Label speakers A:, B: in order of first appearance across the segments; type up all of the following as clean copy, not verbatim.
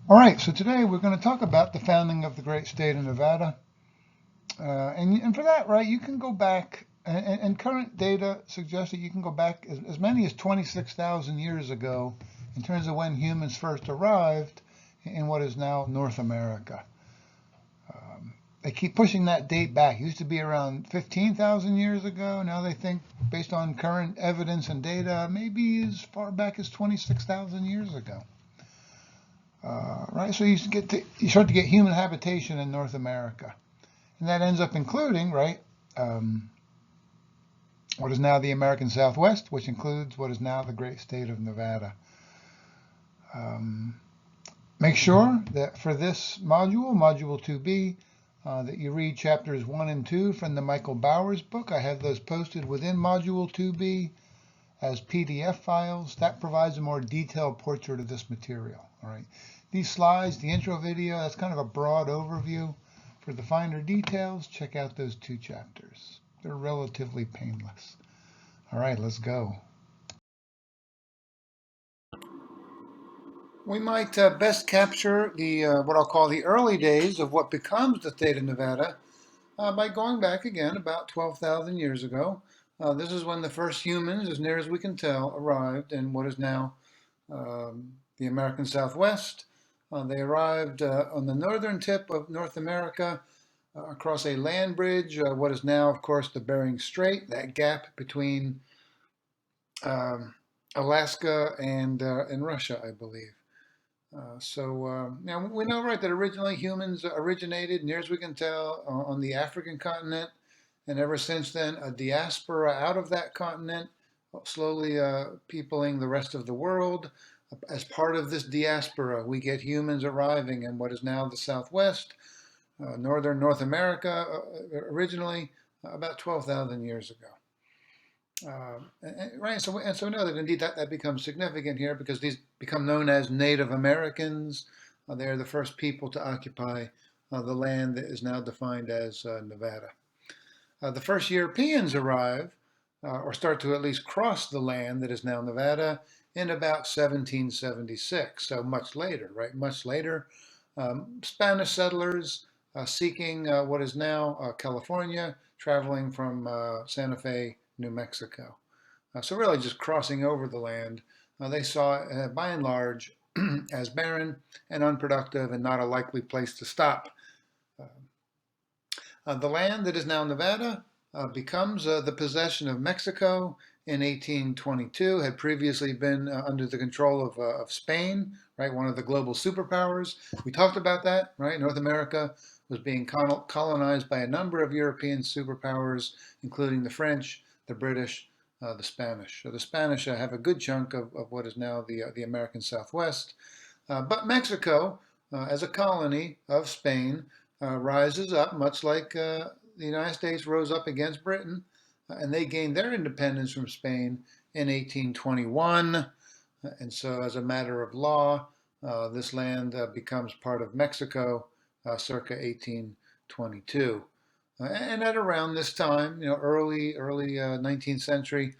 A: All right, so today we're going to talk about the founding of the great state of Nevada. And for that, right, you can go back, and current data suggests that you can go back as many as 26,000 years ago in terms of when humans first arrived in what is now North America. They keep pushing that date back. It used to be around 15,000 years ago. Now they think, based on current evidence and data, maybe as far back as 26,000 years ago. Right, so you start to get human habitation in North America, and that ends up including, right, um, what is now the American Southwest, which includes what is now the great state of Nevada. Um, Make sure that for this module 2B, that you read chapters 1 and 2 from the Michael Bowers book. I have those posted within module 2B as PDF files. That provides a more detailed portrait of this material. All right. These slides, the intro video, that's kind of a broad overview. For the finer details, check out those 2 chapters. They're relatively painless. All right, let's go. We might best capture the what I'll call the early days of what becomes the state of Nevada by going back again about 12,000 years ago. This is when the first humans, as near as we can tell, arrived in what is now the American Southwest. They arrived on the northern tip of North America across a land bridge, what is now, of course, the Bering Strait, that gap between um, Alaska and Russia, I believe. Now we know, right, that originally humans originated, near as we can tell, on the African continent, and ever since then, a diaspora out of that continent, slowly peopling the rest of the world. As part of this diaspora, we get humans arriving in what is now the Southwest, northern North America, originally about 12,000 years ago. Right, so we know that indeed that becomes significant here because these become known as Native Americans. They're the first people to occupy the land that is now defined as Nevada. The first Europeans arrive, or start to at least cross the land that is now Nevada, in about 1776. So much later, right? Much later, Spanish settlers seeking what is now California, traveling from Santa Fe, New Mexico. So really just crossing over the land. They saw it, by and large, as barren and unproductive and not a likely place to stop. The land that is now Nevada becomes the possession of Mexico in 1822, had previously been under the control of Spain, right, one of the global superpowers. We talked about that, right? North America was being colonized by a number of European superpowers, including the French, the British, the Spanish. So the Spanish have a good chunk of what is now the American Southwest. But Mexico, as a colony of Spain, rises up, much like the United States rose up against Britain, and they gained their independence from Spain in 1821. And so, as a matter of law, this land becomes part of Mexico circa 1822. And at around this time, early 19th century,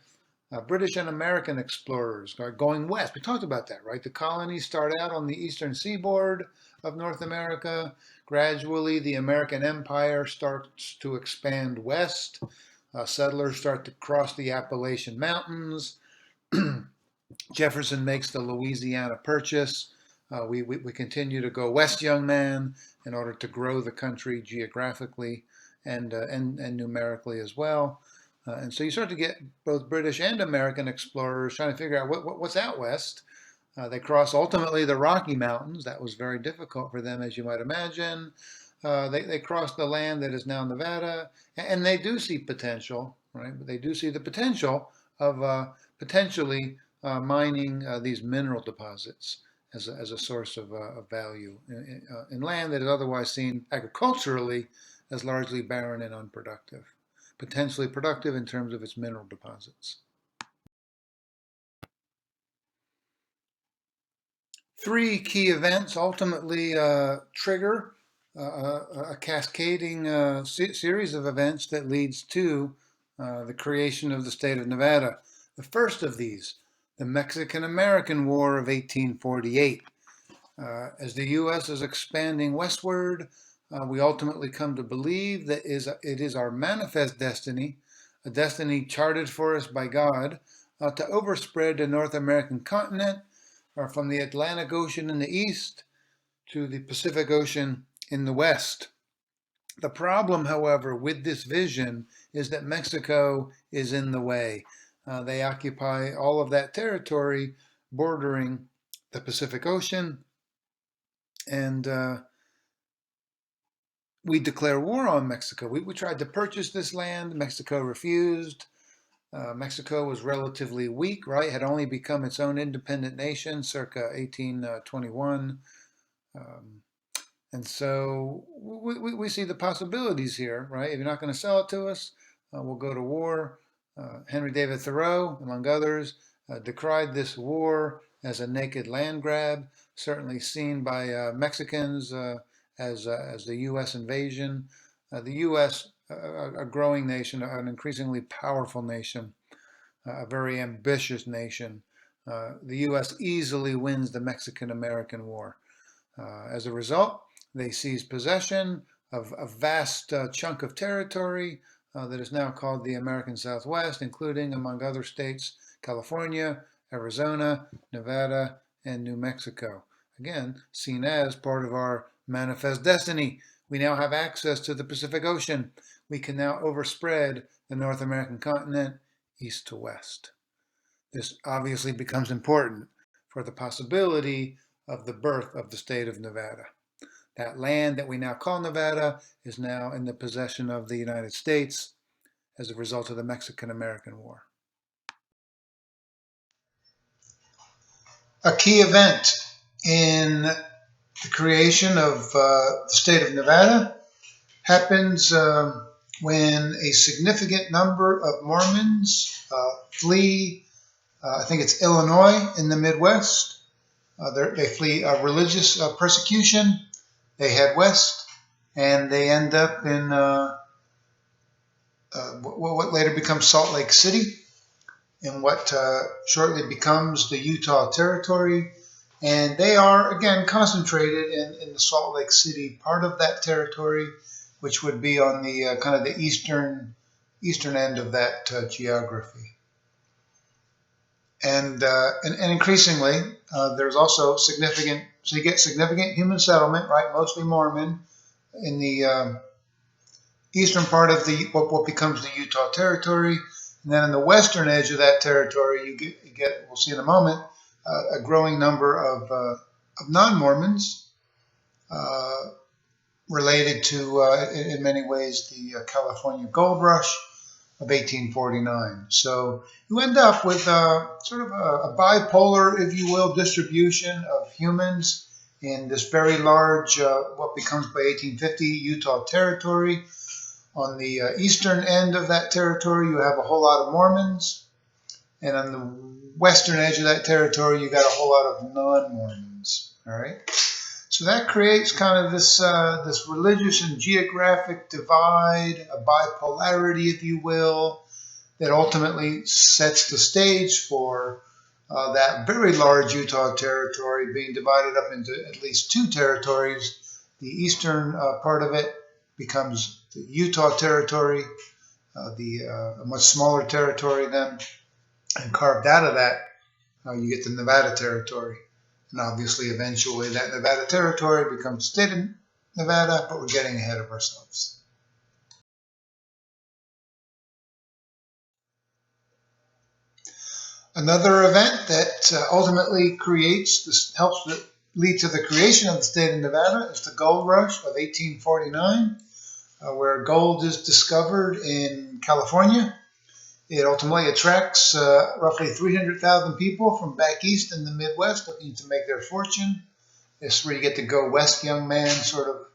A: British and American explorers are going west. We talked about that, right? The colonies start out on the eastern seaboard of North America. Gradually, the American empire starts to expand west. Settlers start to cross the Appalachian Mountains. Jefferson makes the Louisiana Purchase. We continue to go west, young man, in order to grow the country geographically and numerically as well. And so you start to get both British and American explorers trying to figure out what's out west. They cross ultimately the Rocky Mountains. That was very difficult for them, as you might imagine. They cross the land that is now Nevada, and they do see potential, right? But they do see the potential of potentially mining these mineral deposits as a source of value in land that is otherwise seen agriculturally as largely barren and unproductive, potentially productive in terms of its mineral deposits. 3 key events ultimately trigger a cascading series of events that leads to the creation of the state of Nevada. The first of these, the Mexican-American War of 1848. As the U.S. is expanding westward, we ultimately come to believe that it is our manifest destiny, a destiny charted for us by God, to overspread the North American continent, or from the Atlantic Ocean in the east to the Pacific Ocean in the west. The problem, however, with this vision is that Mexico is in the way. They occupy all of that territory bordering the Pacific Ocean, and we declare war on Mexico. We tried to purchase this land. Mexico refused. Mexico was relatively weak, right? Had only become its own independent nation circa 1821. And so we see the possibilities here, right? If you're not going to sell it to us, we'll go to war. Henry David Thoreau, among others, decried this war as a naked land grab, certainly seen by Mexicans as the U.S. invasion. The U.S., a growing nation, an increasingly powerful nation, a very ambitious nation. The U.S. easily wins the Mexican-American War. As a result, they seize possession of a vast chunk of territory that is now called the American Southwest, including, among other states, California, Arizona, Nevada, and New Mexico. Again, seen as part of our manifest destiny. We now have access to the Pacific Ocean. We can now overspread the North American continent east to west. This obviously becomes important for the possibility of the birth of the state of Nevada. That land that we now call Nevada is now in the possession of the United States as a result of the Mexican-American War. A key event in the creation of the state of Nevada happens when a significant number of Mormons flee, I think it's Illinois in the Midwest. They flee religious persecution. They head west, and they end up in what later becomes Salt Lake City, in what shortly becomes the Utah Territory. And they are, again, concentrated in the Salt Lake City part of that territory, which would be on the kind of the eastern end of that geography. And increasingly, there's also significant, so you get significant human settlement, right, mostly Mormon, in the eastern part of the what becomes the Utah Territory. And then in the western edge of that territory, you get we'll see in a moment, a growing number of non-Mormons related to, in many ways, the California Gold Rush of 1849. So you end up with sort of a bipolar, if you will, distribution of humans in this very large, what becomes by 1850 Utah Territory. On the eastern end of that territory, you have a whole lot of Mormons. And on the western edge of that territory, you got a whole lot of non-Mormons. All right. So that creates kind of this religious and geographic divide, a bipolarity, if you will, that ultimately sets the stage for that very large Utah Territory being divided up into at least two territories. The eastern part of it becomes the Utah Territory, a much smaller territory then, and carved out of that, you get the Nevada Territory. And obviously, eventually, that Nevada Territory becomes the state of Nevada, but we're getting ahead of ourselves. Another event that ultimately helps lead to the creation of the state of Nevada is the Gold Rush of 1849, where gold is discovered in California. It ultimately attracts roughly 300,000 people from back east in the Midwest looking to make their fortune. This is where you get the go west, young man sort of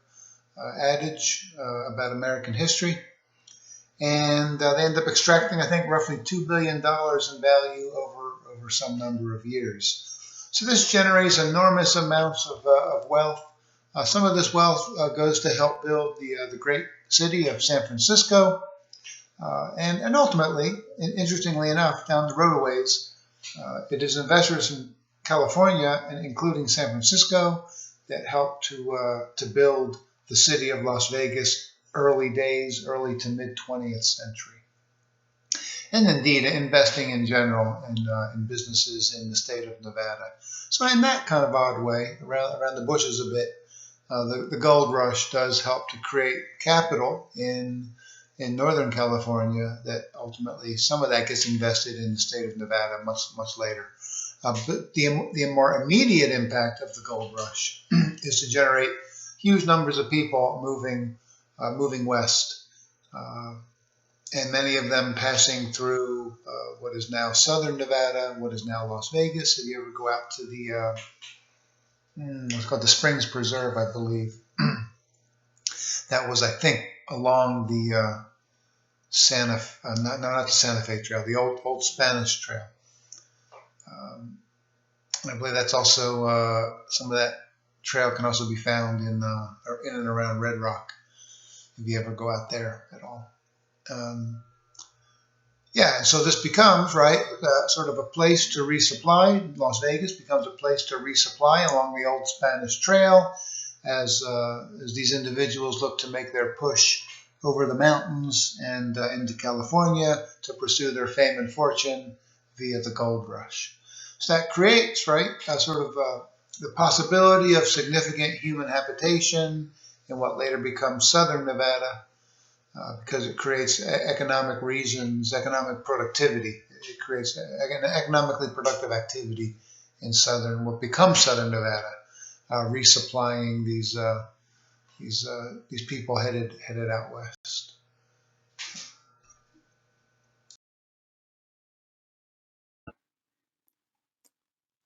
A: adage about American history. And they end up extracting, I think, roughly $2 billion in value over some number of years. So this generates enormous amounts of wealth. Some of this wealth goes to help build the great city of San Francisco. And ultimately, interestingly enough, down the road a ways, it is investors California, and including San Francisco, that helped to build the city of Las Vegas early days, early to mid 20th century. And indeed, investing in general in businesses in the state of Nevada. So in that kind of odd way, around the bushes a bit, the gold rush does help to create capital in Northern California that ultimately some of that gets invested in the state of Nevada much later. But the more immediate impact of the gold rush is to generate huge numbers of people moving west, and many of them passing through what is now southern Nevada, what is now Las Vegas. If you ever go out to the it's called the Springs Preserve, I believe. That was, I think, along the not the Santa Fe Trail, the old Spanish Trail. I believe that's also some of that trail can also be found in and around Red Rock, if you ever go out there at all. Yeah, and so this becomes, right, sort of a place to resupply. Las Vegas becomes a place to resupply along the old Spanish Trail as these individuals look to make their push over the mountains and into California to pursue their fame and fortune via the gold rush. So that creates, right, the possibility of significant human habitation in what later becomes southern Nevada, because it creates economic reasons, economic productivity. It creates economically productive activity in what becomes southern Nevada, resupplying these people headed out west.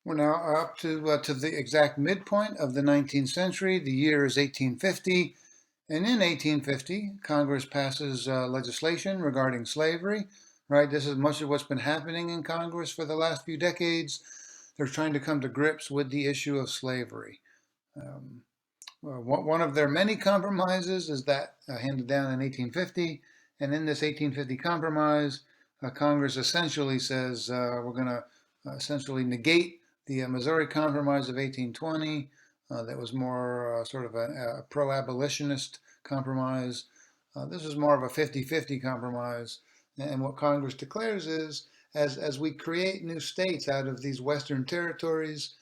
A: We're now up to the exact midpoint of the 19th century. The year is 1850. And in 1850, Congress passes legislation regarding slavery, right? This is much of what's been happening in Congress for the last few decades. They're trying to come to grips with the issue of slavery. One of their many compromises is that handed down in 1850. And in this 1850 compromise, Congress essentially says we're going to essentially negate the Missouri Compromise of 1820. That was more sort of a pro-abolitionist compromise. This is more of a 50-50 compromise. And what Congress declares is, as we create new states out of these Western territories,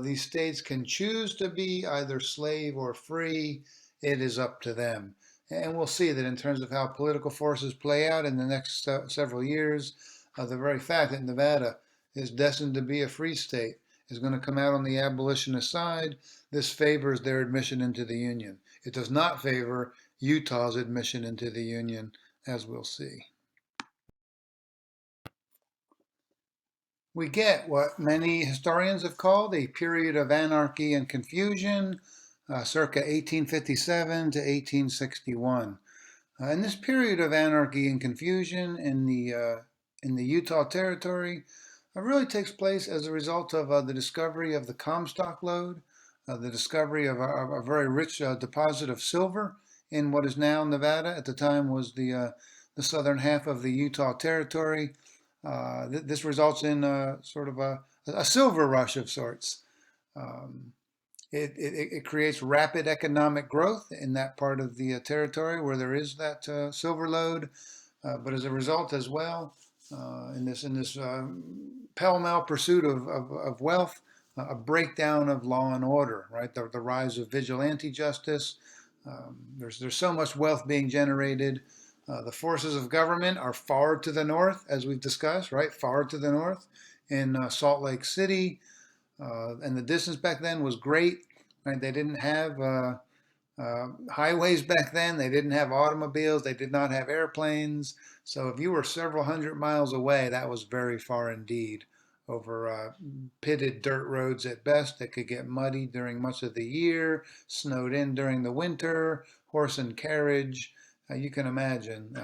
A: these states can choose to be either slave or free. It is up to them. And we'll see that in terms of how political forces play out in the next several years, the very fact that Nevada is destined to be a free state is going to come out on the abolitionist side. This favors their admission into the Union. It does not favor Utah's admission into the Union, as we'll see. We get what many historians have called a period of anarchy and confusion, circa 1857 to 1861. In this period of anarchy and confusion in the Utah Territory, really takes place as a result of the discovery of the Comstock lode, the discovery of a very rich deposit of silver in what is now Nevada. At the time was the southern half of the Utah Territory. This results in sort of a silver rush of sorts. It creates rapid economic growth in that part of the territory where there is that silver lode, but as a result as well, in this pell-mell pursuit of wealth, a breakdown of law and order, right? The rise of vigilante justice. There's so much wealth being generated. The forces of government are far to the north, as we've discussed, right? Far to the north in Salt Lake City. And the distance back then was great, right? They didn't have highways back then. They didn't have automobiles. They did not have airplanes. So if you were several hundred miles away, that was very far indeed, over pitted dirt roads at best that could get muddy during much of the year, snowed in during the winter, horse and carriage. You can imagine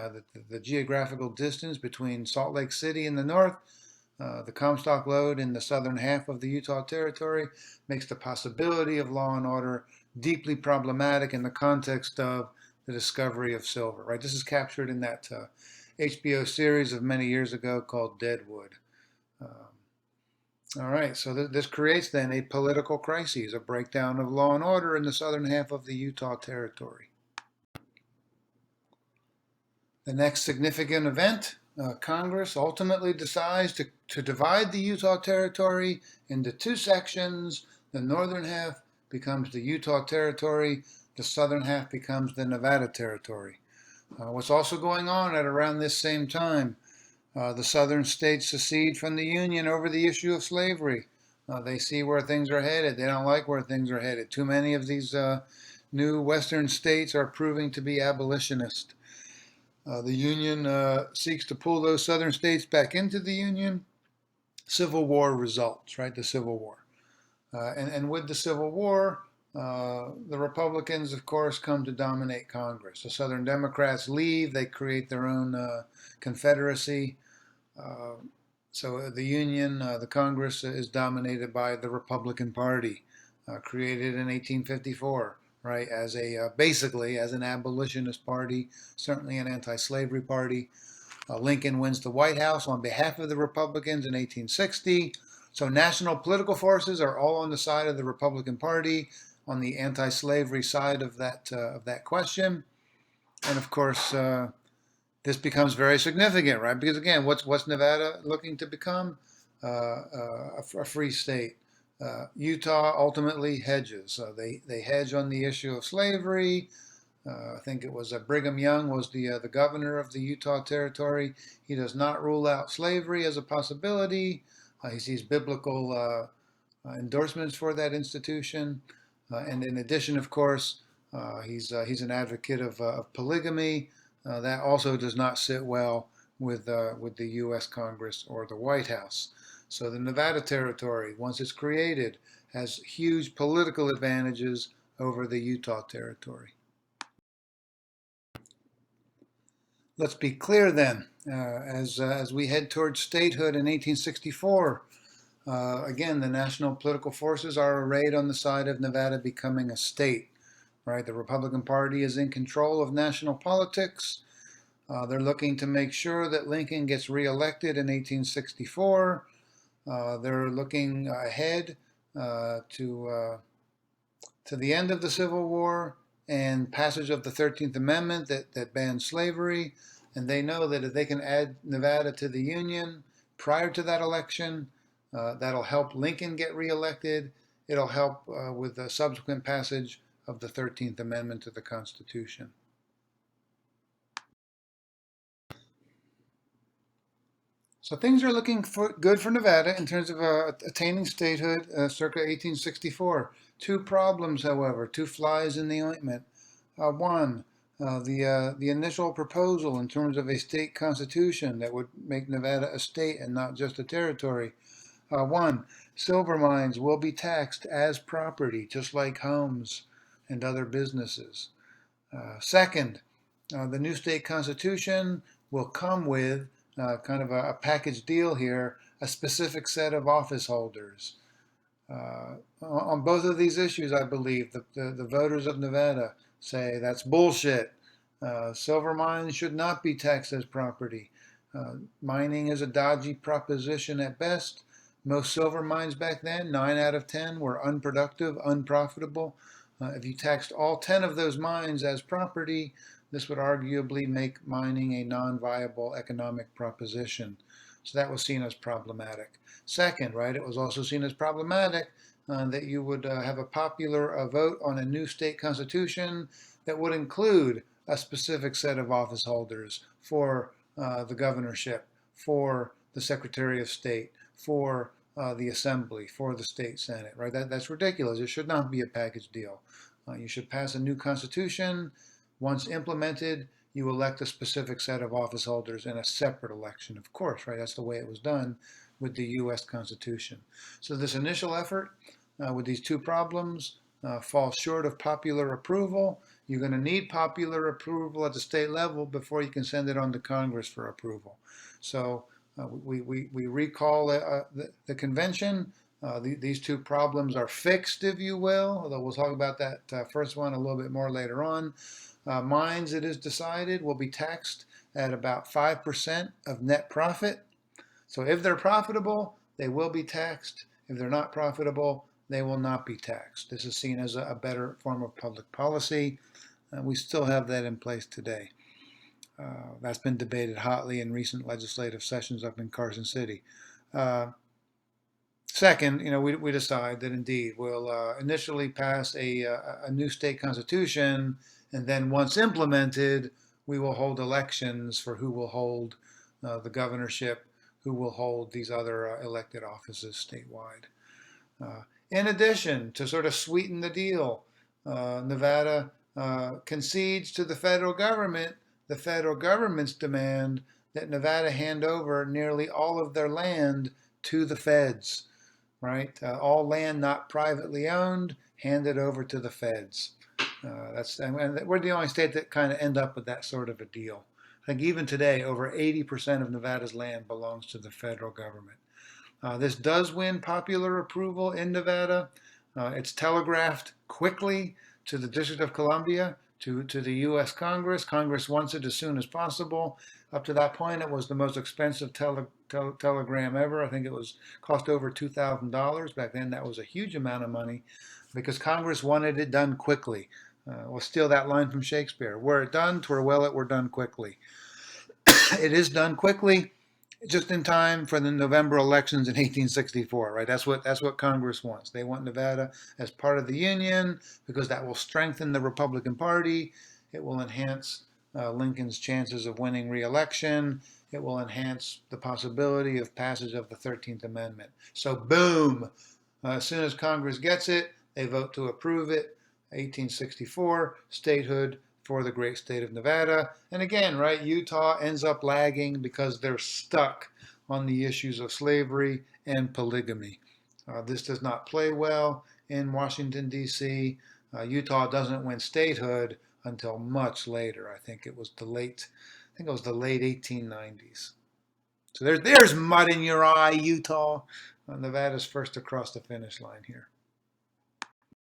A: the geographical distance between Salt Lake City in the north, the Comstock lode in the southern half of the Utah Territory, makes the possibility of law and order deeply problematic in the context of the discovery of silver, right? This is captured in that HBO series of many years ago called Deadwood. All right, so this creates then a political crisis, a breakdown of law and order in the southern half of the Utah Territory. The next significant event, Congress ultimately decides to divide the Utah Territory into two sections. The northern half becomes the Utah Territory, the southern half becomes the Nevada Territory. What's also going on at around this same time? The southern states secede from the Union over the issue of slavery. They see where things are headed. They don't like where things are headed. Too many of these new western states are proving to be abolitionist. The Union seeks to pull those southern states back into the Union. Civil War results, right? The Civil War. And with the Civil War, the Republicans, of course, come to dominate Congress. The Southern Democrats leave. They create their own confederacy. Uh, so the Union, the Congress, is dominated by the Republican Party, created in 1854, right? As a basically as an abolitionist party, certainly an anti-slavery party. Lincoln wins the White House on behalf of the Republicans in 1860. So national political forces are all on the side of the Republican Party, on the anti-slavery side of that question. And of course, this becomes very significant, right? Because again, what's Nevada looking to become? A free state. Utah ultimately hedges. They hedge on the issue of slavery. I think it was Brigham Young was the governor of the Utah Territory. He does not rule out slavery as a possibility. He sees biblical endorsements for that institution, and in addition, of course, he's an advocate of polygamy. That also does not sit well with the U.S. Congress or the White House. So the Nevada Territory, once it's created, has huge political advantages over the Utah Territory. Let's be clear then, as we head towards statehood in 1864, again, the national political forces are arrayed on the side of Nevada becoming a state, right? The Republican Party is in control of national politics. They're looking to make sure that Lincoln gets reelected in 1864. They're looking ahead to the end of the Civil War and passage of the 13th Amendment that bans slavery. And they know that if they can add Nevada to the Union prior to that election, that'll help Lincoln get reelected. It'll help with the subsequent passage of the 13th Amendment to the Constitution. So things are looking good for Nevada in terms of attaining statehood circa 1864. Two problems, however, two flies in the ointment. One, the initial proposal in terms of a state constitution that would make Nevada a state and not just a territory. One, silver mines will be taxed as property, just like homes and other businesses. Second, the new state constitution will come with kind of a package deal here, a specific set of office holders. On both of these issues, I believe the voters of Nevada say that's bullshit. Silver mines should not be taxed as property. Mining is a dodgy proposition at best. Most silver mines back then, 9 out of 10, were unproductive, unprofitable. If you taxed all 10 of those mines as property, this would arguably make mining a non-viable economic proposition. So that was seen as problematic. Second, right, it was also seen as problematic that you would have a popular vote on a new state constitution that would include a specific set of office holders for the governorship, for the Secretary of State, for the Assembly, for the State Senate, right? That's ridiculous. It should not be a package deal. You should pass a new constitution. Once implemented, you elect a specific set of office holders in a separate election, of course, right? That's the way it was done with the U.S. Constitution. So this initial effort with these two problems falls short of popular approval. You're going to need popular approval at the state level before you can send it on to Congress for approval. So we recall the convention. These two problems are fixed, if you will, although we'll talk about that first one a little bit more later on. Mines, it is decided, will be taxed at about 5% of net profit. So if they're profitable, they will be taxed. If they're not profitable, they will not be taxed. This is seen as a better form of public policy. We still have that in place today. That's been debated hotly in recent legislative sessions up in Carson City. Uh, Second, we decide that indeed we'll initially pass a new state constitution, and then once implemented, we will hold elections for who will hold the governorship, who will hold these other elected offices statewide. In addition, to sort of sweeten the deal, Nevada concedes to the federal government's demand that Nevada hand over nearly all of their land to the feds, right? All land not privately owned, handed over to the feds. And we're the only state that kind of end up with that sort of a deal. I think even today, over 80% of Nevada's land belongs to the federal government. This does win popular approval in Nevada. It's telegraphed quickly to the District of Columbia, to the U.S. Congress. Congress wants it as soon as possible. Up to that point, it was the most expensive telegram ever. I think it was cost over $2,000. Back then, that was a huge amount of money because Congress wanted it done quickly. We'll steal that line from Shakespeare. Were it done, 'twere well it were done quickly. It is done quickly, just in time for the November elections in 1864, right? That's what Congress wants. They want Nevada as part of the Union because that will strengthen the Republican Party. It will enhance Lincoln's chances of winning re-election. It will enhance the possibility of passage of the 13th Amendment. So boom, as soon as Congress gets it, they vote to approve it. 1864, statehood for the great state of Nevada. And again, right, Utah ends up lagging because they're stuck on the issues of slavery and polygamy. This does not play well in Washington, D.C. Utah doesn't win statehood until much later. I think it was the late 1890s. So there's mud in your eye, Utah. Nevada's first across the finish line here.